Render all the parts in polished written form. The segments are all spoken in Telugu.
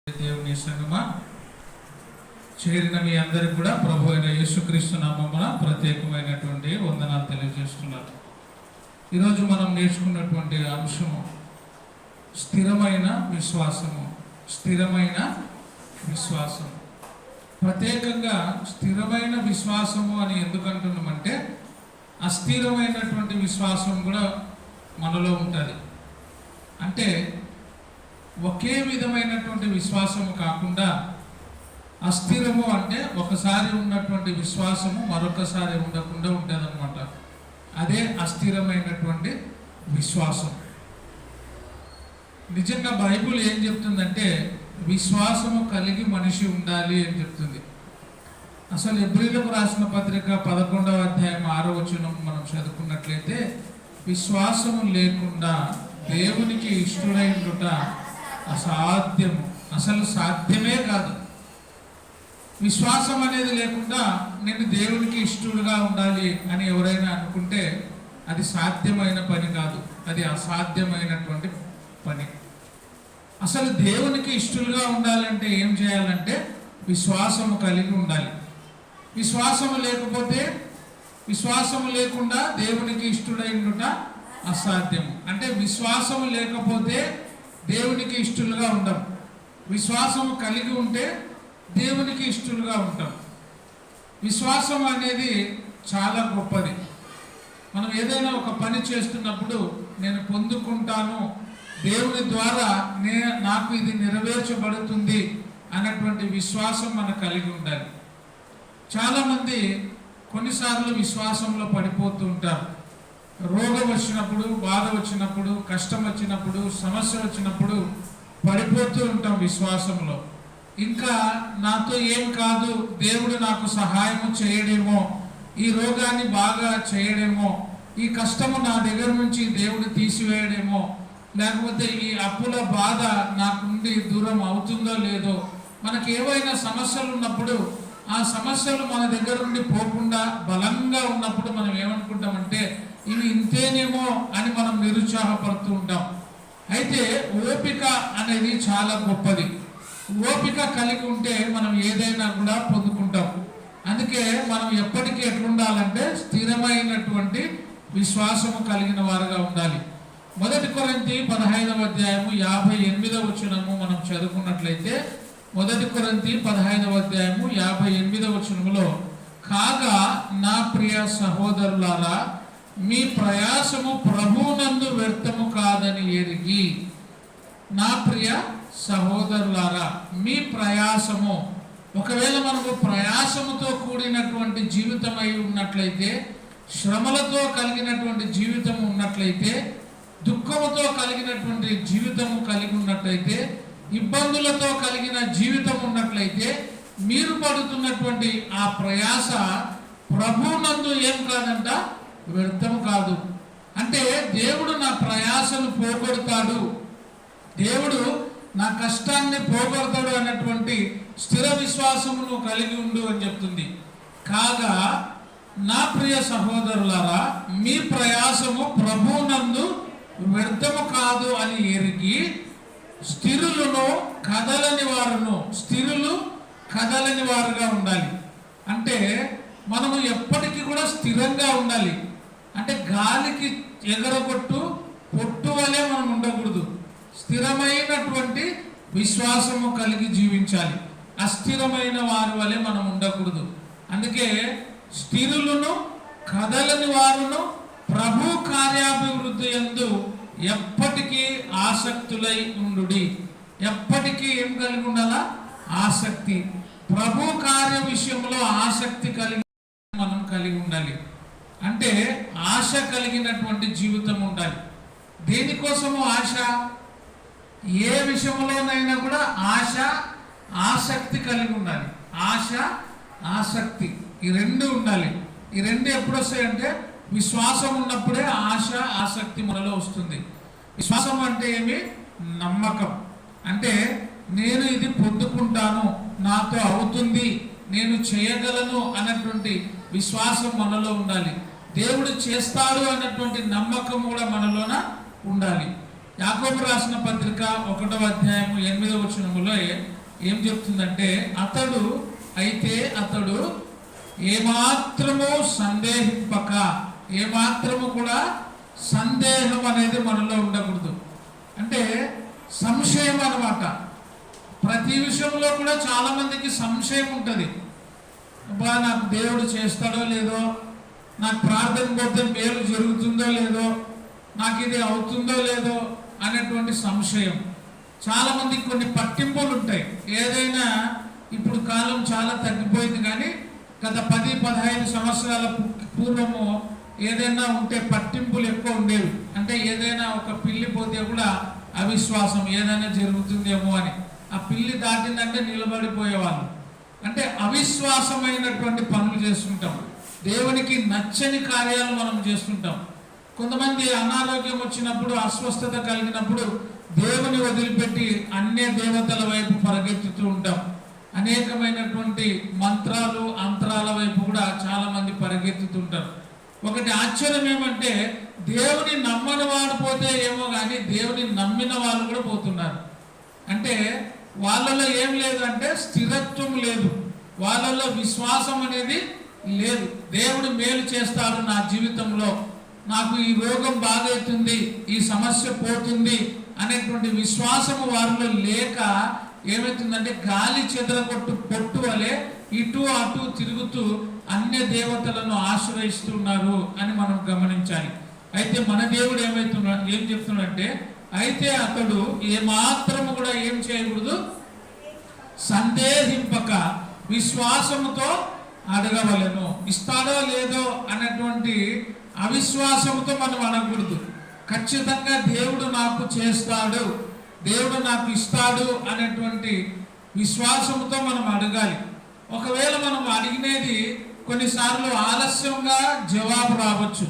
దేవుని సంగమా చేరిన మీ అందరికి కూడా ప్రభు అయిన యేసుక్రీస్తు నామమున ప్రత్యేకమైనటువంటి వందనాలు తెలియజేస్తున్నారు. ఈరోజు మనం నేర్చుకున్నటువంటి అంశము స్థిరమైన విశ్వాసము. స్థిరమైన విశ్వాసం, ప్రత్యేకంగా స్థిరమైన విశ్వాసము అని ఎందుకు అంటున్నామంటే అస్థిరమైనటువంటి విశ్వాసం కూడా మనలో ఉంటుంది. అంటే ఒకే విధమైనటువంటి విశ్వాసము కాకుండా అస్థిరము అంటే ఒకసారి ఉన్నటువంటి విశ్వాసము మరొకసారి ఉండకుండా ఉంటుంది అనమాట. అదే అస్థిరమైనటువంటి విశ్వాసం. నిజంగా బైబిల్ ఏం చెప్తుందంటే విశ్వాసము కలిగి మనిషి ఉండాలి అని చెప్తుంది. అసలు హెబ్రీయులకు రాసిన పత్రిక 11వ అధ్యాయం 6వ వచనం మనం చదువుకున్నట్లయితే విశ్వాసము లేకుండా దేవునికి ఇష్టడై ఉండుట అసాధ్యము, అసలు సాధ్యమే కాదు. విశ్వాసం అనేది లేకుండా నేను దేవునికి ఇష్టడుగా ఉండాలి అని ఎవరైనా అనుకుంటే అది సాధ్యమైన పని కాదు, అది అసాధ్యమైనటువంటి పని. అసలు దేవునికి ఇష్టలుగా ఉండాలంటే ఏం చేయాలంటే విశ్వాసము కలిగి ఉండాలి. విశ్వాసము లేకపోతే, విశ్వాసము లేకుండా దేవునికి ఇష్టడై ఉండుట అసాధ్యము. అంటే విశ్వాసము లేకపోతే దేవునికి ఇష్టలుగా ఉండం, విశ్వాసము కలిగి ఉంటే దేవునికి ఇష్టలుగా ఉంటాం. విశ్వాసం అనేది చాలా గొప్పది. మనం ఏదైనా ఒక పని చేస్తున్నప్పుడు నేను పొందుకుంటాను, దేవుని ద్వారా నాకు ఇది నెరవేర్చబడుతుంది అన్నటువంటి విశ్వాసం మనకు కలిగి ఉండాలి. చాలామంది కొన్నిసార్లు విశ్వాసంలో పడిపోతూ ఉంటారు. రోగం వచ్చినప్పుడు, బాధ వచ్చినప్పుడు, కష్టం వచ్చినప్పుడు, సమస్య వచ్చినప్పుడు పడిపోతూ ఉంటాం విశ్వాసంలో. ఇంకా నాతో ఏం కాదు, దేవుడు నాకు సహాయము చేయడేమో, ఈ రోగాన్ని బాగా చేయడేమో, ఈ కష్టము నా దగ్గర నుంచి దేవుడు తీసివేయడేమో, లేకపోతే ఈ అప్పుల బాధ నాకు నుండి దూరం అవుతుందో లేదో. మనకి ఏవైనా సమస్యలు ఉన్నప్పుడు ఆ సమస్యలు మన దగ్గర నుండి పోకుండా బలంగా ఉన్నప్పుడు మనం ఏమనుకుంటామంటే ఇవి ఇంతేనేమో అని మనం నిరుత్సాహపడుతూ ఉంటాం. అయితే ఓపిక అనేది చాలా గొప్పది. ఓపిక కలిగి ఉంటే మనం ఏదైనా కూడా పొందుకుంటాం. అందుకే మనం ఎప్పటికీ ఎట్లుండాలంటే స్థిరమైనటువంటి విశ్వాసము కలిగిన వారుగా ఉండాలి. 1 కొరింథీ 15వ అధ్యాయము 58వ వచనము మనం చదువుకున్నట్లయితే 1 కొరింథీ 15వ అధ్యాయము 58వ వచనములో, కాగా నా ప్రియ సహోదరులారా, మీ ప్రయాసము ప్రభువునందు వ్యర్థము కాదని ఎరిగి. నా ప్రియ సహోదరులారా, మీ ప్రయాసము, ఒకవేళ మనకు ప్రయాసముతో కూడినటువంటి జీవితం అయి ఉన్నట్లయితే, శ్రమలతో కలిగినటువంటి జీవితం ఉన్నట్లయితే, దుఃఖముతో కలిగినటువంటి జీవితము కలిగి ఉన్నట్లయితే, ఇబ్బందులతో కలిగిన జీవితం ఉన్నట్లయితే, మీరు పడుతున్నటువంటి ఆ ప్రయాస ప్రభువునందు ఏం కాదంట, వ్యర్థము కాదు. అంటే దేవుడు నా ప్రయాసను పోగొడతాడు, దేవుడు నా కష్టాన్ని పోగొడతాడు అన్నటువంటి స్థిర విశ్వాసమును కలిగి ఉండు అని చెప్తుంది. కాగా నా ప్రియ సహోదరులారా, మీ ప్రయాసము ప్రభువునందు వ్యర్థము కాదు అని ఎరిగి స్థిరులను కదలని వారును, స్థిరులు కదలని వారుగా ఉండాలి. అంటే మనము ఎప్పటికీ కూడా స్థిరంగా ఉండాలి. అంటే గాలికి ఎగరగొట్టు పొట్టు వలె మనం ఉండకూడదు. స్థిరమైనటువంటి విశ్వాసము కలిగి జీవించాలి. అస్థిరమైన వారి వలె మనం ఉండకూడదు. అందుకే స్థిరులను కదలని వారును ప్రభు కార్యాభివృద్ధి యందు ఎప్పటికీ ఆసక్తులై ఉండుడి. ఎప్పటికీ ఏం కలిగి ఉండాలా? ఆసక్తి. ప్రభు కార్య విషయంలో ఆసక్తి కలిగి మనం కలిగి ఉండాలి. అంటే ఆశ కలిగినటువంటి జీవితం ఉండాలి. దేనికోసము ఆశ? ఏ విషయంలోనైనా కూడా ఆశ, ఆసక్తి కలిగి ఉండాలి. ఆశ, ఆసక్తి, ఈ రెండు ఉండాలి. ఈ రెండు ఎప్పుడు వస్తాయంటే విశ్వాసం ఉన్నప్పుడే ఆశ, ఆసక్తి మనలో వస్తుంది. విశ్వాసం అంటే ఏమి? నమ్మకం. అంటే నేను ఇది పొందుకుంటాను, నాతో అవుతుంది, నేను చేయగలను అన్నటువంటి విశ్వాసం మనలో ఉండాలి. దేవుడు చేస్తాడు అన్నటువంటి నమ్మకం కూడా మనలోన ఉండాలి. యాకోబు రాసిన పత్రిక 1వ అధ్యాయము 8వ వచనములో ఏం చెప్తుందంటే, అతడు ఏమాత్రము సందేహింపక, ఏమాత్రము కూడా సందేహం అనేది మనలో ఉండకూడదు. అంటే సంశయం అన్నమాట. ప్రతి విషయంలో కూడా చాలా మందికి సంశయం ఉంటుంది. అబ్బా, నాకు దేవుడు చేస్తాడో లేదో, నాకు ప్రార్థన పోతే మేలు జరుగుతుందో లేదో, నాకు ఇది అవుతుందో లేదో అనేటువంటి సంశయం. చాలా మందికి కొన్ని పట్టింపులు ఉంటాయి. ఏదైనా ఇప్పుడు కాలం చాలా తగ్గిపోయింది, కానీ గత 10-15 సంవత్సరాల పూర్వము ఏదైనా ఉంటే పట్టింపులు ఎక్కువ ఉండేవి. అంటే ఏదైనా ఒక పిల్లి పోతే కూడా అవిశ్వాసం, ఏదైనా జరుగుతుందేమో అని. ఆ పిల్లి దాటిందంటే నిలబడిపోయేవాళ్ళు. అంటే అవిశ్వాసమైనటువంటి పనులు చేస్తుంటాం. దేవునికి నచ్చని కార్యాలు మనం చేస్తుంటాం. కొంతమంది అనారోగ్యం వచ్చినప్పుడు, అస్వస్థత కలిగినప్పుడు దేవుని వదిలిపెట్టి అన్య దేవతల వైపు పరిగెత్తుతూ ఉంటాం. అనేకమైనటువంటి మంత్రాలు, అంతరాల వైపు కూడా చాలా మంది పరిగెత్తుతుంటారు. ఒకటి ఆశ్చర్యం ఏమంటే, దేవుని నమ్మని వాడు పోతే ఏమో కానీ దేవుని నమ్మిన వాళ్ళు కూడా పోతున్నారు. అంటే వాళ్ళలో ఏం లేదు అంటే స్థిరత్వం లేదు, వాళ్ళలో విశ్వాసం అనేది లేదు. దేవుడు మేలు చేస్తాడు నా జీవితంలో, నాకు ఈ రోగం బాగవుతుంది, ఈ సమస్య పోతుంది అనేటువంటి విశ్వాసము వారిలో లేక ఏమవుతుందంటే గాలి చెదరగొట్టు పొట్టు వలె ఇటు అటు తిరుగుతూ అన్య దేవతలను ఆశ్రయిస్తున్నారు అని మనం గమనించాలి. అయితే మన దేవుడు ఏం చెప్తున్నాడంటే, అయితే అతడు ఏమాత్రము కూడా ఏం చేయకూడదు, సందేహింపక విశ్వాసముతో అడగవలెను. ఇస్తాడో లేదో అన్నటువంటి అవిశ్వాసంతో మనం అడగకూడదు. ఖచ్చితంగా దేవుడు నాకు చేస్తాడు, దేవుడు నాకు ఇస్తాడు అనేటువంటి విశ్వాసంతో మనం అడగాలి. ఒకవేళ మనం అడిగినది కొన్నిసార్లు ఆలస్యంగా జవాబు రావచ్చు,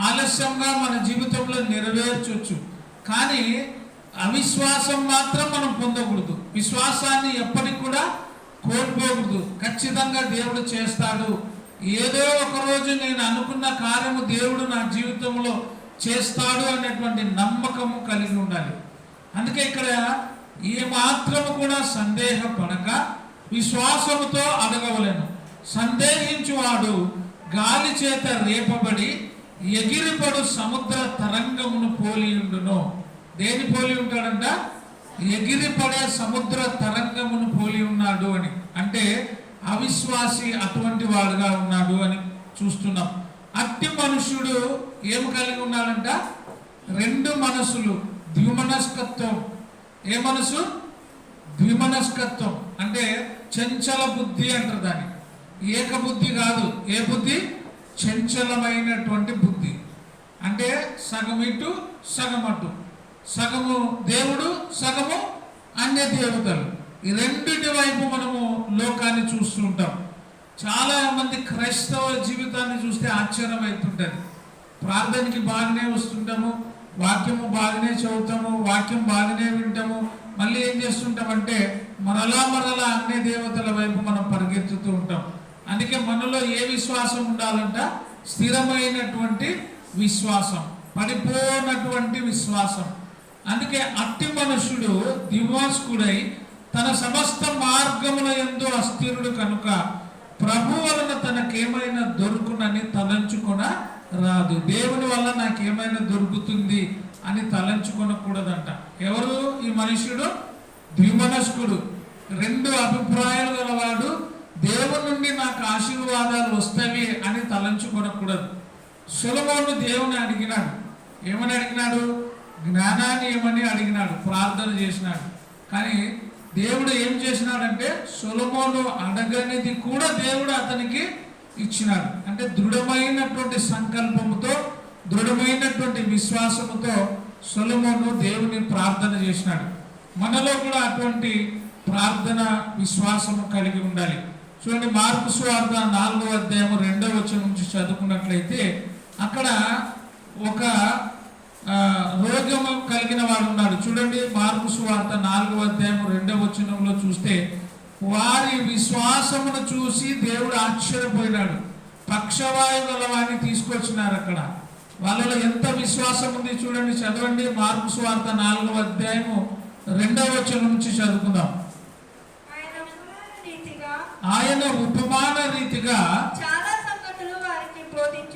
ఆలస్యంగా మన జీవితంలో నెరవేర్చవచ్చు. కానీ అవిశ్వాసం మాత్రం మనం పొందకూడదు. విశ్వాసాన్ని ఎప్పటికి కూడా కోల్పోకూడదు. ఖచ్చితంగా దేవుడు చేస్తాడు, ఏదో ఒక రోజు నేను అనుకున్న కార్యము దేవుడు నా జీవితంలో చేస్తాడు అనేటువంటి నమ్మకము కలిగి ఉండాలి. అందుకే ఇక్కడ ఏమాత్రము కూడా సందేహపడక విశ్వాసముతో అడగవలెను. సందేహించువాడు గాలి చేత రేపబడి ఎగిరిపడు సముద్ర తరంగమును పోలి ఉండును. దేని పోలి ఉంటాడంట? ఎగిరిపడే సముద్ర తరంగమును పోలి ఉన్నాడు అని. అంటే అవిశ్వాసి అటువంటి వాడుగా ఉన్నాడు అని చూస్తున్నాం. అట్టి మనుష్యుడు ఏం కలిగి ఉన్నాడంట? 2 మనసులు, ద్విమనస్కత్వం. ఏ మనసు? ద్విమనస్కత్వం. అంటే చంచల బుద్ధి అంటారు దాన్ని. ఏకబుద్ధి కాదు. ఏ బుద్ధి? చంచలమైనటువంటి బుద్ధి. అంటే సగం ఇటు సగం అటు, సగము దేవుడు సగము అన్య దేవతలు. ఈ రెండింటి వైపు మనము లోకాన్ని చూస్తూ ఉంటాం. చాలా మంది క్రైస్తవ జీవితాన్ని చూస్తే ఆశ్చర్యం అవుతుంటుంది. ప్రార్థనకి బాగానే వస్తుంటాము, వాక్యము బాగానే చదువుతాము, వాక్యం బాగానే వింటాము, మళ్ళీ ఏం చేస్తుంటామంటే మరలా అన్య దేవతల వైపు మనం పరిగెత్తుతూ ఉంటాం. అందుకే మనలో ఏ విశ్వాసం ఉండాలంట? స్థిరమైనటువంటి విశ్వాసం, పడిపోనటువంటి విశ్వాసం. అందుకే అట్టి మనుషుడు దివాస్కుడై తన సమస్త మార్గముల యందు అస్థిరుడు కనుక ప్రభు వలన తనకేమైనా దొరుకునని తలంచుకొన రాదు. దేవుని వల్ల నాకేమైనా దొరుకుతుంది అని తలంచుకొనకూడదంట. ఎవరు ఈ మనుష్యుడు? ద్విమనస్కుడు, 2 అభిప్రాయాలు గలవాడు. దేవుని నుండి నాకు ఆశీర్వాదాలు వస్తాయి అని తలంచుకొనకూడదు. సొలొమోను దేవుని అడిగినాడు. ఏమని అడిగినాడు? జ్ఞానాన్ని ఏమని అడిగినాడు, ప్రార్థన చేసినాడు. కానీ దేవుడు ఏం చేసినాడంటే సొలొమోను అడగనిది కూడా దేవుడు అతనికి ఇచ్చినాడు. అంటే దృఢమైనటువంటి సంకల్పముతో, దృఢమైనటువంటి విశ్వాసముతో సొలొమోను దేవుని ప్రార్థన చేసినాడు. మనలో కూడా అటువంటి ప్రార్థన విశ్వాసము కలిగి ఉండాలి. చూడండి, మార్కు సువార్త 4వ అధ్యాయము 2వ వచనం నుంచి చదువుకున్నట్లయితే అక్కడ ఒక రోగము కలిగిన వాడు ఉన్నాడు. చూడండి, మార్కు సువార్త 4వ అధ్యాయము 2వ వచనంలో చూస్తే, వారి విశ్వాసమును చూసి దేవుడు ఆశ్చర్యపోయినాడు. పక్షవాయువు గల వారిని తీసుకొచ్చినారు. అక్కడ వాళ్ళలో ఎంత విశ్వాసం ఉంది చూడండి. చదవండి మార్కు సువార్త 4వ అధ్యాయము 2వ వచనం నుంచి చదువుకుందాం. ఆయన ఉపమాన రీతిగా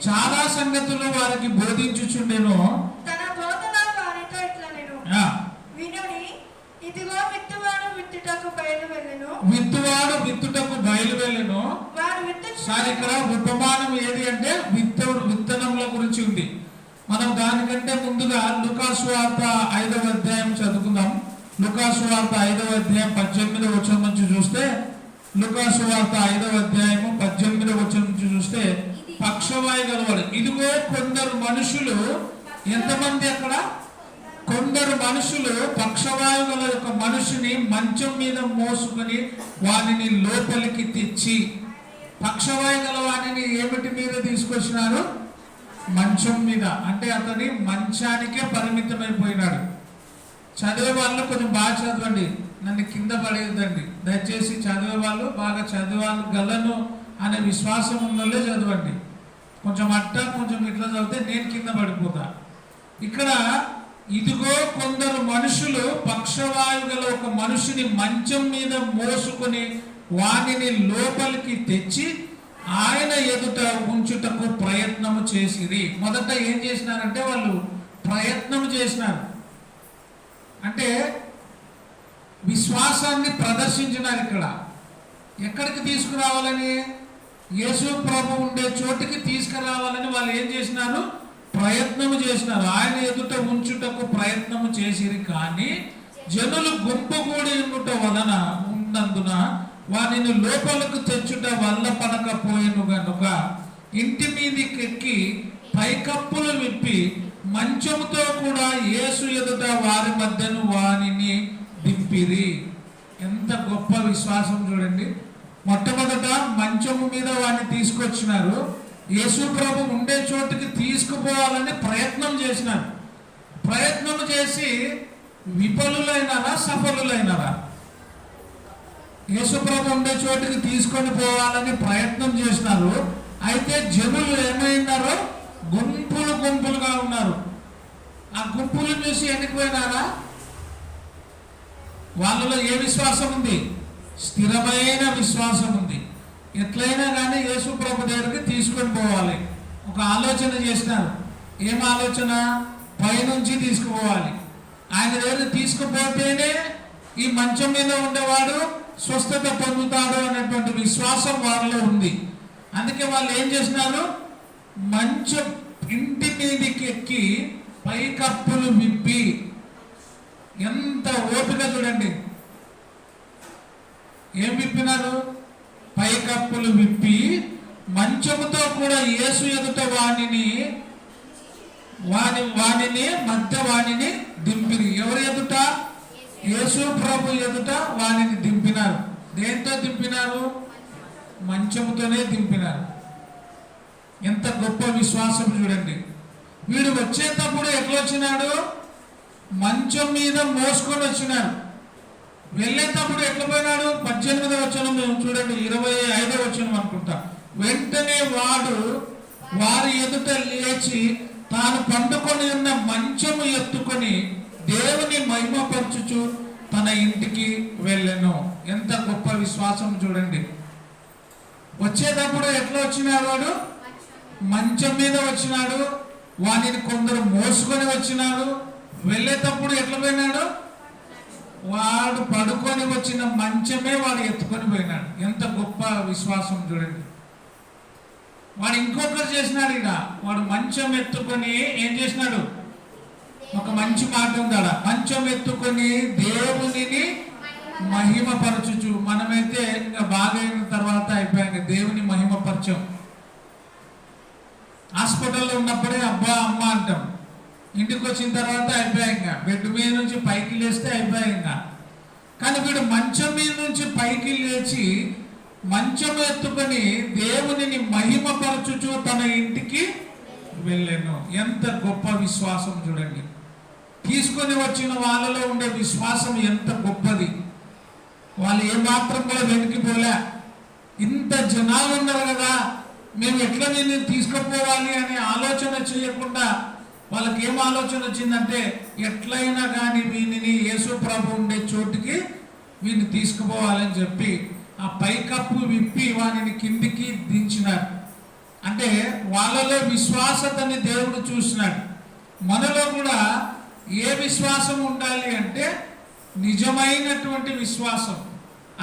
చాలా సంగతులు వారికి బోధించుచుండెను. తన బోధన వారితో ఇట్లనెను, వినుడి, ఇదిగో విత్తువాడు విత్తుటకు బయలువెళ్ళెను. విత్తువాడు విత్తుటకు బయలువెళ్ళెను. సార్ ఇక్కడ ఉపమానం ఏది అంటే విత్తనముల గురించి ఉంది. మనం దానికంటే ముందుగా లూకాసు వార్త 5వ అధ్యాయం చదువుకుందాం. లూకాసు వార్త 5వ అధ్యాయం 18వ వచనం నుంచి చూస్తే, లూకాసు వార్త 5వ అధ్యాయము 18వ వచనం నుంచి చూస్తే, పక్షవాయు గలవాడు. ఇదిగో కొందరు మనుషులు, ఎంతమంది అక్కడ? కొందరు మనుషులు పక్షవాయు గల ఒక మనిషిని మంచం మీద మోసుకొని వానిని లోపలికి తెచ్చి, పక్షవాయు గల వానిని ఏమిటి మీద తీసుకొచ్చినారు? మంచం మీద. అంటే అతని మంచానికే పరిమితమైపోయినాడు. చదివే వాళ్ళు కొంచెం బాగా చదవండి, నన్ను కింద పడేయద్దండి దయచేసి. చదివే వాళ్ళు బాగా చదివాళ్ళు గలను అనే విశ్వాసం ఉన్నోళ్ళే చదవండి. కొంచెం కొంచెం ఇట్లా చదివితే నేను కింద పడిపోతా. ఇక్కడ ఇదిగో కొందరు మనుషులు పక్షవాయు గల ఒక మనిషిని మంచం మీద మోసుకొని వానిని లోపలికి తెచ్చి ఆయన ఎదుట ఉంచుటకు ప్రయత్నము చేసిరి. మొదట ఏం చేసినారంటే వాళ్ళు ప్రయత్నం చేసినారు, అంటే విశ్వాసాన్ని ప్రదర్శించినారు. ఇక్కడ ఎక్కడికి తీసుకురావాలని? యేసు ప్రభు ఉండే చోటికి తీసుకురావాలని వాళ్ళు ఏం చేసినారు? ప్రయత్నము చేసినారు. ఆయన ఎదుట ఉంచుటకు ప్రయత్నము చేసిరి. కానీ జనులు గుంపు కూడి ఉండుట వలన ఉన్నందున వానిని లోపలకు తెచ్చుట వల్ల పడకపోయేను గనుక ఇంటి మీదకి ఎక్కి పైకప్పులు విప్పి మంచముతో కూడా యేసు ఎదుట వారి మధ్యను వానిని దింపిరి. ఎంత గొప్ప విశ్వాసం చూడండి. మొట్టమొదట మంచము మీద వాడిని తీసుకొచ్చినారు. యేసు ప్రభు ఉండే చోటుకి తీసుకుపోవాలని ప్రయత్నం చేసినారు. ప్రయత్నం చేసి విఫలులైనారా సఫలులైనారా? యేసు ప్రభు ఉండే చోటుకి తీసుకొని పోవాలని ప్రయత్నం చేసినారు. అయితే జనులు ఏమైనారో గుంపులు గుంపులుగా ఉన్నారు. ఆ గుంపులు చూసి ఎన్నిపోయినారా? వాళ్ళలో ఏ విశ్వాసం ఉంది? స్థిరమైన విశ్వాసం ఉంది. ఎట్లయినా కానీ యేసు ప్రభు దగ్గరికి తీసుకొని పోవాలి. ఒక ఆలోచన చేసినారు. ఏం ఆలోచన? పైనుంచి తీసుకుపోవాలి. ఆయన దగ్గరికి తీసుకుపోతేనే ఈ మంచం మీద ఉండేవాడు స్వస్థత పొందుతాడు అనేటువంటి విశ్వాసం వారిలో ఉంది. అందుకే వాళ్ళు ఏం చేసినారు? మంచం ఇంటి మీదకి ఎక్కి పైకప్పులు విప్పి, ఎంత ఓపిక చూడండి. ఏం విప్పినారు? పైకప్పులు విప్పి మంచముతో కూడా యేసు ఎదుట వానిని దింపిరి. ఎవరు ఎదుట? యేసు ప్రభు ఎదుట వానిని దింపినారు. దేంతో దింపినారు? మంచముతోనే దింపినారు. ఎంత గొప్ప విశ్వాసం చూడండి. వీడు వచ్చేటప్పుడు ఎట్లా వచ్చినాడు? మంచం మీద మోసుకొని వచ్చినాడు. వెళ్ళేటప్పుడు ఎట్లా పోయినాడు? 18వ వచనం చూడండి, 25వ వచనం అనుకుంటా. వెంటనే వారి ఎదుట లేచి తాను పండుకొని ఉన్న మంచము ఎత్తుకొని దేవుని మహిమపరచుచు తన ఇంటికి వెళ్ళెను. ఎంత గొప్ప విశ్వాసం చూడండి. వచ్చేటప్పుడు ఎట్లా వచ్చినాడు? వాడు మంచం మీద వచ్చినాడు. వాడిని కొందరు మోసుకొని వచ్చినాడు. వెళ్ళేటప్పుడు ఎట్లా పోయినాడు? వాడు పడుకొని వచ్చిన మంచమే వాడు ఎత్తుకొని పోయినాడు. ఎంత గొప్ప విశ్వాసం చూడండి. వాడు ఇంకొకరు చేసినాడు. ఇక వాడు మంచం ఎత్తుకొని ఏం చేసినాడు? ఒక మంచి మాట ఉందాడ, మంచం ఎత్తుకొని దేవునిని మహిమపరచుచు. మనమైతే ఇంకా బాగైన తర్వాత అయిపోయాక దేవుని మహిమపరచం. హాస్పిటల్లో ఉన్నప్పుడే అబ్బా అమ్మ అంటాం. ఇంటికి వచ్చిన తర్వాత అయిపోయాక బెడ్ మీద నుంచి పైకి లేస్తే అయిపోయాక. కానీ వీడు మంచం మీద నుంచి పైకి లేచి మంచం ఎత్తుకొని దేవునిని మహిమపరచుచు తన ఇంటికి వెళ్ళాను. ఎంత గొప్ప విశ్వాసం చూడండి. తీసుకొని వచ్చిన వాళ్ళలో ఉండే విశ్వాసం ఎంత గొప్పది. వాళ్ళు ఏమాత్రం కూడా వెనక్కిపోలే. ఇంత జనాలు ఉన్నారు కదా, మేము ఎట్లా దీన్ని తీసుకుపోవాలి అనే ఆలోచన చేయకుండా వాళ్ళకి ఏం ఆలోచన వచ్చిందంటే ఎట్లయినా కానీ వీనిని యేసు ప్రభు ఉండే చోటుకి వీడిని తీసుకుపోవాలని చెప్పి ఆ పైకప్పు విప్పి వానిని కిందికి దించినారు. అంటే వాళ్ళలో విశ్వాసతని దేవుడు చూసినాడు. మనలో కూడా ఏ విశ్వాసం ఉండాలి అంటే నిజమైనటువంటి విశ్వాసం,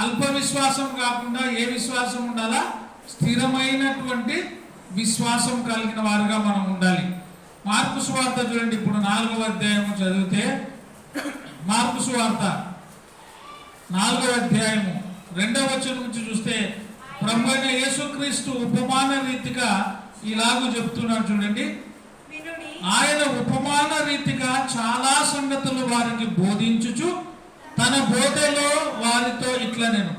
అల్ప విశ్వాసం కాకుండా ఏ విశ్వాసం ఉండాలా? స్థిరమైనటువంటి విశ్వాసం కలిగిన వారుగా మనం ఉండాలి. మార్కు సువార్త చూడండి, ఇప్పుడు 4వ అధ్యాయం చదివితే మార్కు సువార్త 4వ అధ్యాయము 2వ వచనం నుంచి చూస్తే ప్రభు అయిన యేసుక్రీస్తు ఉపమాన రీతిగా ఇలాగూ చెప్తున్నాడు చూడండి. ఆయన ఉపమాన రీతిగా చాలా సంగతులు వారికి బోధించుచు తన బోధలో వారితో ఇట్లా నేను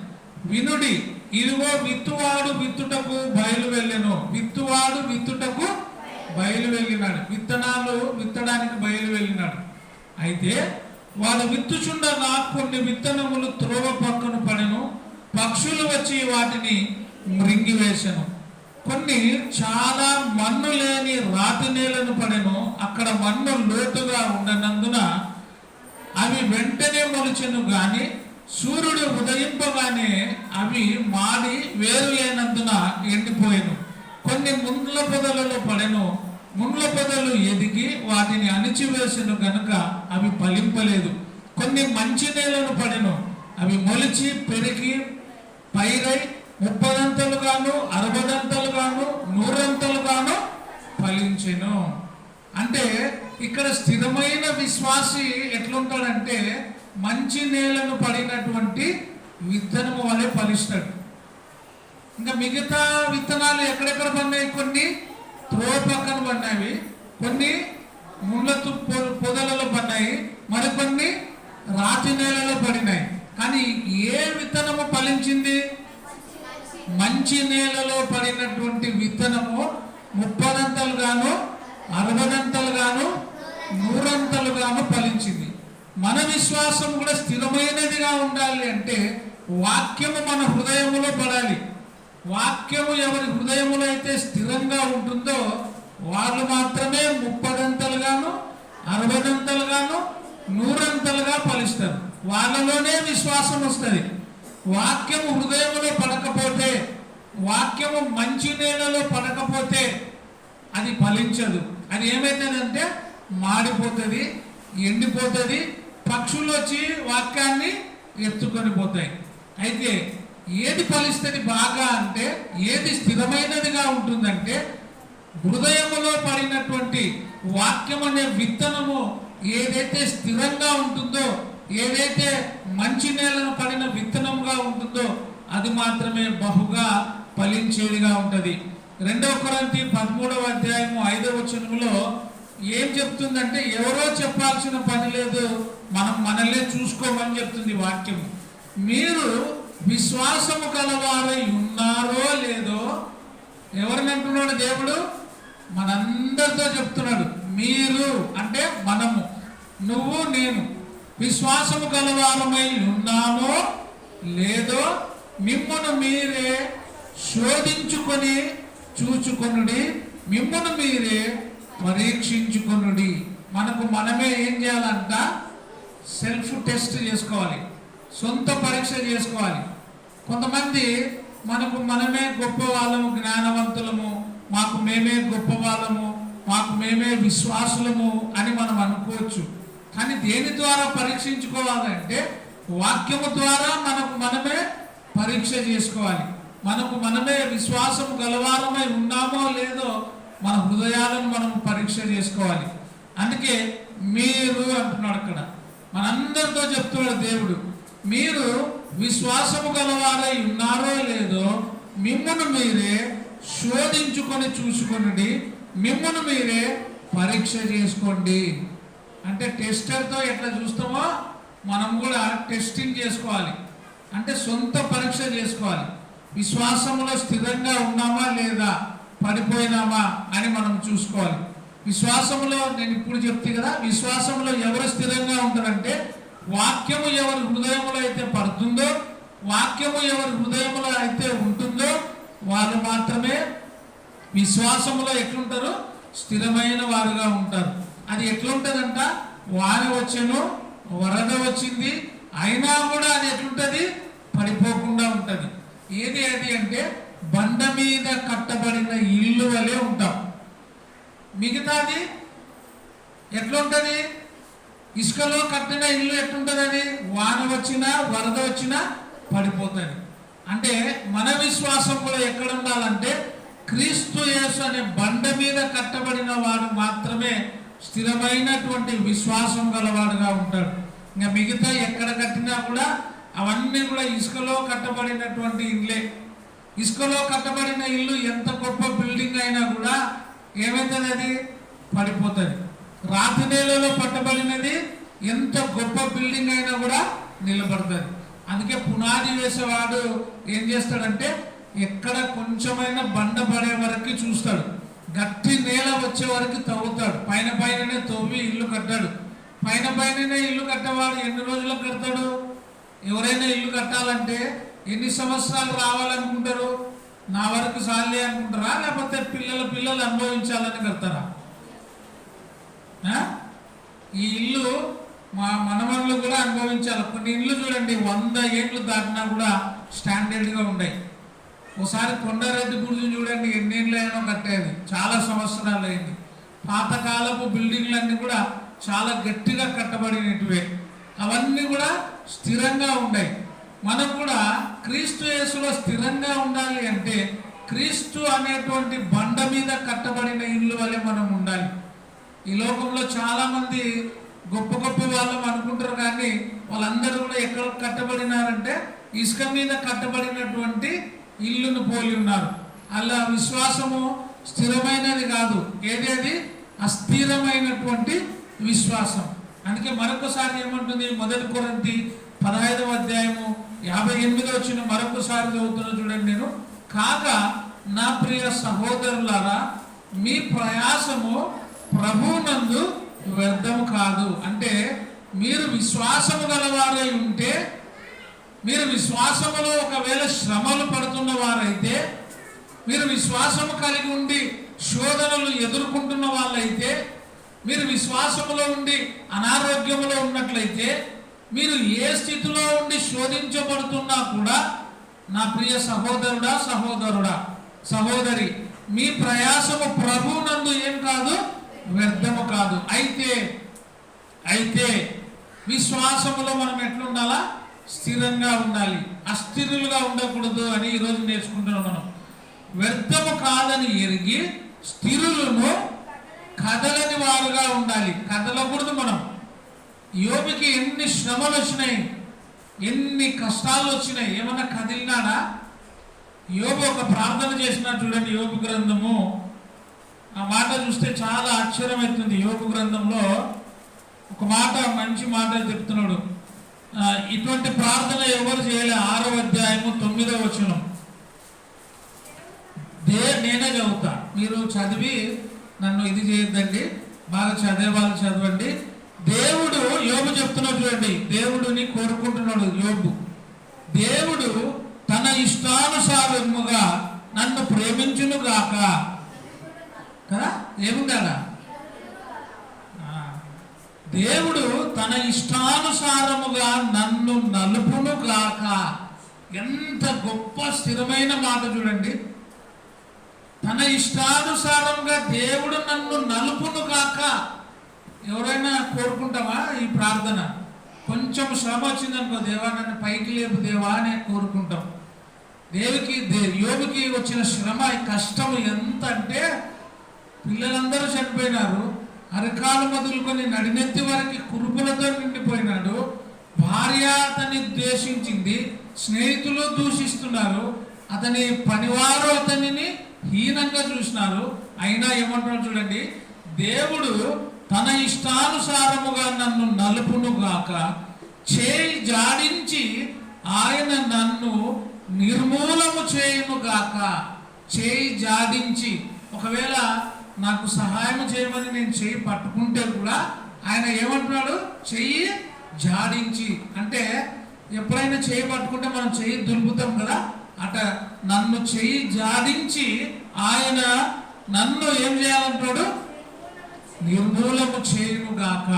వినుడి, ఇదిగో విత్తువాడు విత్తుటకు బయలు వెళ్ళెను. విత్తువాడు విత్తుటకు బయలు వెళ్ళినాడు, విత్తనాలు విత్తడానికి బయలు వెళ్ళినాడు. అయితే వాడు విత్తుచుండగా కొన్ని విత్తనములు త్రోవ పక్కన పడెను, పక్షులు వచ్చి వాటిని మృంగివేసెను. కొన్ని చాలా మన్ను లేని రాతి నేలను పడెను, అక్కడ మన్ను లోతుగా ఉండనందున అవి వెంటనే మొలిచెను, గాని సూర్యుడు ఉదయింపగానే అవి మాడి వేరు లేనందున ఎండిపోయెను. కొన్ని ముండ్ల పొదలలో పడెను, ముండ్ల పొదలు ఎదిగి వాటిని అణిచివేసెను గనుక అవి ఫలింపలేదు. కొన్ని మంచి నేలను పడెను, అవి మొలిచి పెరిగి పైరై 30 60 100 ఫలించెను. అంటే ఇక్కడ స్థిరమైన విశ్వాసి ఎట్లుంటాడంటే మంచి నేలను పడినటువంటి విత్తనము వలె ఫలిస్తాడు. ఇంకా మిగతా విత్తనాలు ఎక్కడెక్కడ పడినాయి? కొన్ని త్రోవ పక్కన పడినవి, కొన్ని ముళ్ళ పొదలలో పడినాయి, మరికొన్ని రాతి నేలలో పడినాయి. కానీ ఏ విత్తనము ఫలించింది? మంచి నేలలో పడినటువంటి విత్తనము 30 60 100 ఫలించింది. మన విశ్వాసం కూడా స్థిరమైనదిగా ఉండాలి అంటే వాక్యము మన హృదయములో పడాలి. వాక్యము ఎవరి హృదయములో అయితే స్థిరంగా ఉంటుందో వాళ్ళు మాత్రమే 30 60 100 ఫలిస్తారు. వాళ్ళలోనే విశ్వాసం వస్తుంది. వాక్యము హృదయములో పడకపోతే, వాక్యము మంచి నేలలో పడకపోతే అది ఫలించదు. అది ఏమైతుందంటే మాడిపోతుంది, ఎండిపోతుంది, పక్షులు వచ్చి వాక్యాన్ని ఎత్తుకొని పోతాయి. అయితే ఏది ఫలిస్తుంది బాగా అంటే, ఏది స్థిరమైనదిగా ఉంటుందంటే హృదయములో పడినటువంటి వాక్యం అనే విత్తనము ఏదైతే స్థిరంగా ఉంటుందో, ఏదైతే మంచి నేలను పడిన విత్తనముగా ఉంటుందో అది మాత్రమే బహుగా ఫలించేదిగా ఉంటుంది. 2 కొరింథీ 13వ అధ్యాయము 5వ వచనములో ఏం చెప్తుందంటే ఎవరో చెప్పాల్సిన పని లేదు, మనం మనల్నే చూసుకోమని చెప్తుంది వాక్యం. మీరు విశ్వాసము కలవారై ఉన్నారో లేదో ఎవరిని అంటున్నాడు దేవుడు? మనందరితో చెప్తున్నాడు. మీరు అంటే మనము, నువ్వు నేను విశ్వాసము కలవారమై ఉన్నామో లేదో మిమ్మును మీరే శోధించుకొని చూచుకొనుడి, మిమ్మును మీరే పరీక్షించుకొనుడి. మనకు మనమే ఏం చేయాలంట? సెల్ఫ్ టెస్ట్ చేసుకోవాలి, సొంత పరీక్ష చేసుకోవాలి. కొంతమంది మనకు మనమే గొప్ప వాళ్ళము, జ్ఞానవంతులము, మాకు మేమే గొప్ప వాళ్ళము, మాకు మేమే విశ్వాసులము అని మనం అనుకోవచ్చు. కానీ దేని ద్వారా పరీక్షించుకోవాలంటే వాక్యము ద్వారా మనకు మనమే పరీక్ష చేసుకోవాలి. మనకు మనమే విశ్వాసము గలవారమై ఉన్నామో లేదో మన హృదయాలను మనం పరీక్ష చేసుకోవాలి. అందుకే మీరు అంటున్నాడు అక్కడ, మనందరితో చెప్తున్నాడు దేవుడు, మీరు విశ్వాసము గలవారై ఉన్నారో లేదో మిమ్మును మీరే శోధించుకొని చూసుకొనుడి, మిమ్మును మీరే పరీక్ష చేసుకోండి. అంటే టెస్టర్తో ఎట్లా చూస్తామో మనం కూడా టెస్టింగ్ చేసుకోవాలి. అంటే సొంత పరీక్ష చేసుకోవాలి. విశ్వాసంలో స్థిరంగా ఉన్నామా లేదా, పడిపోయినామా అని మనం చూసుకోవాలి. విశ్వాసంలో నేను ఇప్పుడు చెప్తే కదా, విశ్వాసంలో ఎవరు స్థిరంగా ఉంటారంటే వాక్యము ఎవరి హృదయంలో అయితే పడుతుందో, వాక్యము ఎవరి హృదయంలో అయితే ఉంటుందో వాళ్ళు మాత్రమే విశ్వాసములో ఎట్లుంటారు? స్థిరమైన వారుగా ఉంటారు. అది ఎట్లుంటదంట? వాన వచ్చెను, వరద వచ్చింది, అయినా కూడా అది ఎట్లుంటది? పడిపోకుండా ఉంటది. ఏది అది అంటే బండ మీద కట్టబడిన ఇల్లు వలె ఉంటాం. మిగతాది ఎట్లుంటది? ఇసుకలో కట్టిన ఇల్లు ఎట్లుంటది? అది వాన వచ్చినా వరద వచ్చినా పడిపోతుంది. అంటే మన విశ్వాసం కూడా ఎక్కడ ఉండాలంటే క్రీస్తు యేసు అనే బండ మీద కట్టబడిన వాడు మాత్రమే స్థిరమైనటువంటి విశ్వాసం గలవాడుగా ఉంటాడు. ఇంకా మిగతా ఎక్కడ కట్టినా కూడా అవన్నీ కూడా ఇసుకలో కట్టబడినటువంటి ఇల్లే. ఇసుకలో కట్టబడిన ఇల్లు ఎంత గొప్ప బిల్డింగ్ అయినా కూడా ఏమవుతుంది? అది పడిపోతుంది. రాతి నేలలో పట్టబడినది ఎంత గొప్ప బిల్డింగ్ అయినా కూడా నిలబడుతుంది. అందుకే పునాది వేసేవాడు ఏం చేస్తాడంటే ఎక్కడ కొంచెమైనా బండ పడే వరకు చూస్తాడు, గట్టి నేల వచ్చే వరకు తవ్వుతాడు, పైన పైననే తవ్వి ఇల్లు కట్టాడు. పైన పైననే ఇల్లు కట్టేవాడు ఎన్ని రోజులకు కడతాడు? ఎవరైనా ఇల్లు కట్టాలంటే ఎన్ని సంవత్సరాలు రావాలనుకుంటారు? నా వరకు సాలే అనుకుంటారా, లేకపోతే పిల్లలు అనుభవించాలని కడతారా? ఈ ఇల్లు మా మనవళ్ళు కూడా అనుభవించాలి. కొన్ని ఇల్లు చూడండి 100 ఏళ్ళు దాటినా కూడా స్టాండర్డ్గా ఉన్నాయి. ఒకసారి కొండారెడ్డి గుడిని చూడండి, ఎన్నేళ్ళు అయినా కట్టేది, చాలా సంవత్సరాలు అయింది. పాతకాలపు బిల్డింగ్లన్నీ కూడా చాలా గట్టిగా కట్టబడినటువే, అవన్నీ కూడా స్థిరంగా ఉన్నాయి. మనం కూడా క్రీస్తు యేసులో స్థిరంగా ఉండాలి అంటే క్రీస్తు అనేటువంటి బండ మీద కట్టబడిన ఇల్లు వలె మనం ఉండాలి. ఈ లోకంలో చాలా మంది గొప్ప గొప్ప వాళ్ళు అనుకుంటారు, కానీ వాళ్ళందరూ కూడా ఎక్కడ కట్టబడినారంటే ఇసుక మీద కట్టబడినటువంటి ఇల్లును పోలి ఉన్నారు. అలా విశ్వాసము స్థిరమైనది కాదు, ఏది? అది అస్థిరమైనటువంటి విశ్వాసం. అందుకే మరొకసారి ఏమంటుంది? 1 కొరింథీ 15వ అధ్యాయము 58వ వచనం మరొకసారి చదువుతున్నా చూడండి నేను. కాక నా ప్రియ సహోదరులారా, మీ ప్రయాసము ప్రభువునందు వ్యర్థము కాదు. అంటే మీరు విశ్వాసము గలవారై ఉంటే, మీరు విశ్వాసములో ఒకవేళ శ్రమలు పడుతున్న వారైతే, మీరు విశ్వాసము కలిగి ఉండి శోధనలు ఎదుర్కొంటున్న వాళ్ళైతే, మీరు విశ్వాసములో ఉండి అనారోగ్యములో ఉన్నట్లయితే, మీరు ఏ స్థితిలో ఉండి శోధించబడుతున్నా కూడా నా ప్రియ సహోదరుడా, సహోదరి, మీ ప్రయాసము ప్రభువునందు ఏం కాదు? వ్యర్థము కాదు. అయితే విశ్వాసములో మనం ఎట్లుండాలా? స్థిరంగా ఉండాలి, అస్థిరులుగా ఉండకూడదు అని ఈరోజు నేర్చుకుంటున్నాం మనం. వ్యర్థము కాదని ఎరిగి స్థిరులను కదలని వారుగా ఉండాలి. కదలకూడదు మనం. యోబుకి ఎన్ని శ్రమలు వచ్చినాయి, ఎన్ని కష్టాలు వచ్చినాయి, ఏమన్నా కదిలినాడా? యోబు ఒక ప్రార్థన చేసినా చూడండి, యోబు గ్రంథము ఆ మాట చూస్తే చాలా ఆశ్చర్యమవుతుంది. యోబు గ్రంథంలో ఒక మాట, మంచి మాట చెప్తున్నాడు. ఇటువంటి ప్రార్థన ఎవరు చేయలే. 6వ అధ్యాయము 9వ వచనం నేనే చదువుతా, మీరు చదివి నన్ను ఇది చేయొద్దండి, బాగా చదివే వాళ్ళు చదవండి. దేవుడు, యోబు చెప్తున్నాడు చూడండి, దేవుడిని కోరుకుంటున్నాడు యోబు. దేవుడు తన ఇష్టానుసారముగా నన్ను ప్రేమించును గాక. కదా, ఏముందా? దేవుడు తన ఇష్టానుసారముగా నన్ను నలుపును గాక. ఎంత గొప్ప స్థిరమైన మాట చూడండి. తన ఇష్టానుసారంగా దేవుడు నన్ను నలుపును గాక. ఎవరైనా కోరుకుంటామా ఈ ప్రార్థన? కొంచెం శ్రమ వచ్చిందనుకో, దేవా నన్ను పైకి లేపు దేవా అని కోరుకుంటాం. యోబుకి వచ్చిన శ్రమ, కష్టం ఎంత అంటే, పిల్లలందరూ చనిపోయినారు, అరకాలు మొదలుకొని నడినెత్తి వరకు కురుపులతో నిండిపోయినాడు, భార్య అతన్ని ద్వేషించింది, స్నేహితులు దూషిస్తున్నారు, అతని పనివారు అతనిని హీనంగా చూసినారు. అయినా ఏమంటున్నాడు చూడండి, దేవుడు తన ఇష్టానుసారముగా నన్ను నలుపును గాక, చేయి జాడించి ఆయన నన్ను నిర్మూలము చేయును గాక. చేయి జాడించి, ఒకవేళ నాకు సహాయం చేయమని నేను చేయి పట్టుకుంటే కూడా ఆయన ఏమంటున్నాడు? చెయ్యి జాడించి. అంటే ఎప్పుడైనా చేయి పట్టుకుంటే మనం చెయ్యి దులుపుతాం కదా, అట నన్ను చెయ్యి జాడించి ఆయన నన్ను ఏం చేయాలంటాడు? నిర్మూలము చేయును గాక.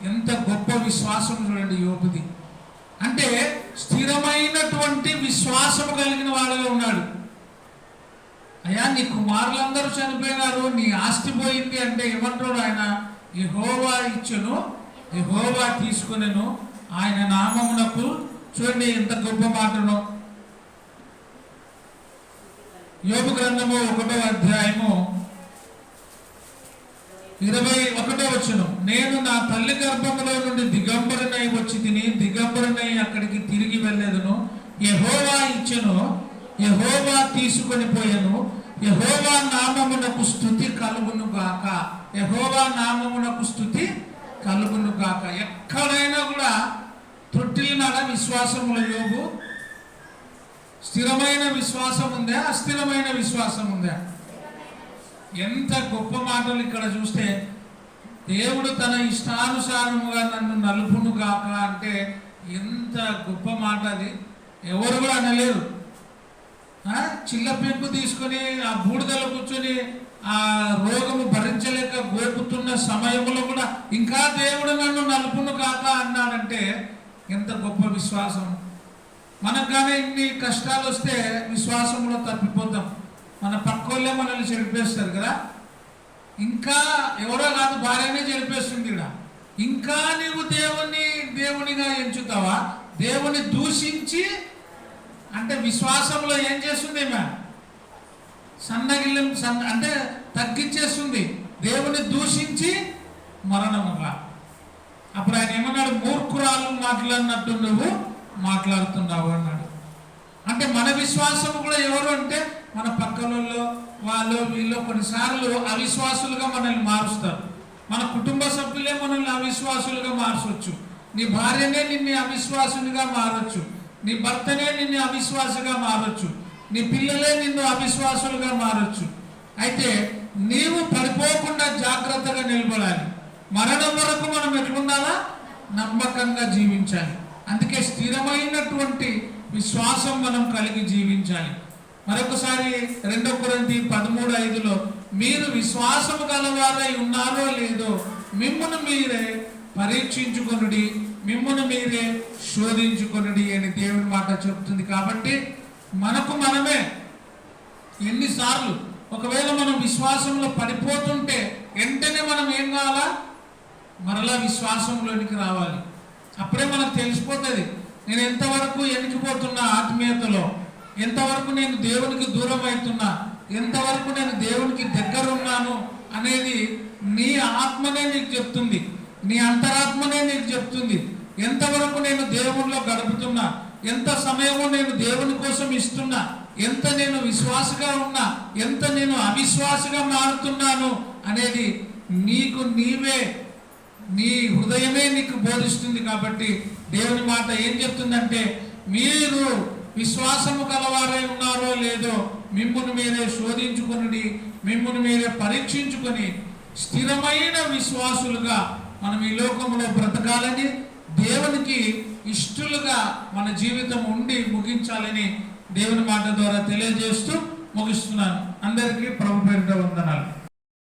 ఎంత గొప్ప విశ్వాసం చూడండి యోబుది. అంటే స్థిరమైనటువంటి విశ్వాసము కలిగిన వాడుగా ఉన్నాడు. అయ్యా నీ కుమారులందరూ చనిపోయినారు, నీ ఆస్తి పోయింది అంటే ఏమంటాడు ఆయన? యెహోవా ఇచ్చెను, యెహోవా తీసుకొనెను, ఆయన నామమునకు. చూడండి ఎంత గొప్ప మాటను. యోబు గ్రంథము 1వ అధ్యాయము 21వ వచనం. నేను నా తల్లి గర్భములో నుండి దిగంబరునై వచ్చి తిని దిగంబరునై అక్కడికి తిరిగి వెళ్ళేదను. యెహోవా ఇచ్చెను, యెహోవా తీసుకొని పోయెను, యెహోవా నామమునకు స్తుతి కలుగును గాక. యెహోవా నామమునకు స్తుతి కలుగును గాక. ఎక్కడైనా కూడా తొట్టిల్లినాడా విశ్వాసముల యోబు? స్థిరమైన విశ్వాసం ఉందా, అస్థిరమైన విశ్వాసం ఉందా? ఎంత గొప్ప మాటలు ఇక్కడ చూస్తే, దేవుడు తన ఇష్టానుసారముగా నన్ను నలుపును గాక అంటే ఎంత గొప్ప మాట అది. ఎవరు కూడా అనలేరు. చిల్ల పెంకు తీసుకొని ఆ బూడిదలో కూర్చొని ఆ రోగము భరించలేక గోపుతున్న సమయంలో కూడా ఇంకా దేవుడు నన్ను నలుపును గాక అన్నాడంటే ఎంత గొప్ప విశ్వాసం. మనకు కానీ ఇన్ని కష్టాలు వస్తే విశ్వాసంలో తప్పిపోతాం. మన పక్కోళ్ళే మనల్ని చెడిపేస్తారు కదా. ఇంకా ఎవరో కాదు, భార్యనే చెడిపేస్తుంది ఇక్కడ. ఇంకా నీవు దేవునిగా ఎంచుతావా? దేవుని దూషించి అంటే విశ్వాసంలో ఏం చేస్తుంది? సన్నగిల్లం అంటే తగ్గించేస్తుంది. దేవుని దూషించి మరణముగా. అప్పుడు ఆయన ఏమన్నాడు? మూర్ఖురాలు మాట్లాడినట్టు నువ్వు మాట్లాడుతున్నావు అన్నాడు. అంటే మన విశ్వాసము కూడా ఎవరు అంటే మన పక్కలలో వాళ్ళు వీళ్ళు కొన్నిసార్లు అవిశ్వాసులుగా మనల్ని మారుస్తారు. మన కుటుంబ సభ్యులే మనల్ని అవిశ్వాసులుగా మార్చవచ్చు. నీ భార్యనే నిన్ను అవిశ్వాసునిగా మారచ్చు, నీ భర్తనే నిన్ను అవిశ్వాసగా మారచ్చు, నీ పిల్లలే నిన్ను అవిశ్వాసులుగా మారచ్చు. అయితే నీవు పడిపోకుండా జాగ్రత్తగా నిలబడాలి. మరణం వరకు మనం ఎట్లుండాలా? నమ్మకంగా జీవించాలి. అందుకే స్థిరమైనటువంటి విశ్వాసం మనం కలిగి జీవించాలి. మరొకసారి 2 కొరింథీ 13:5లో మీరు విశ్వాసము గలవారై ఉన్నారో లేదో మిమ్మును మీరే పరీక్షించుకొనుడి, మిమ్మును మీరే శోధించుకొనుడి అని దేవుని మాట చెప్తుంది. కాబట్టి మనకు మనమే ఎన్నిసార్లు ఒకవేళ మనం విశ్వాసంలో పడిపోతుంటే వెంటనే మనం ఏం కావాలా? మరలా విశ్వాసంలోనికి రావాలి. అప్పుడే మనకు తెలిసిపోతుంది నేను ఎంతవరకు ఎనికిపోతున్నా ఆత్మీయతలో, ఎంతవరకు నేను దేవునికి దూరం అవుతున్నా, ఎంతవరకు నేను దేవునికి దగ్గర ఉన్నాను అనేది నీ ఆత్మనే నీకు చెప్తుంది, నీ అంతరాత్మనే నీకు చెప్తుంది. ఎంతవరకు నేను దేవునిలో గడుపుతున్నా, ఎంత సమయము నేను దేవుని కోసం ఇస్తున్నా, ఎంత నేను విశ్వాసగా ఉన్నా, ఎంత నేను అవిశ్వాసగా మారుతున్నాను అనేది నీకు నీవే, నీ హృదయమే నీకు బోధిస్తుంది. కాబట్టి దేవుని మాట ఏం చెప్తుందంటే మీరు విశ్వాసము గలవారై ఉన్నారో లేదో మిమ్మును మీరే శోధించుకొనుడి, మిమ్మును మీరే పరీక్షించుకొని స్థిరమైన విశ్వాసులుగా మనం ఈ లోకంలో బ్రతకాలని, దేవునికి ఇష్టలుగా మన జీవితం ఉండి ముగించాలని దేవుని మాట ద్వారా తెలియజేస్తూ ముగిస్తున్నాను. అందరికీ ప్రభు పేరిట వందనాలు.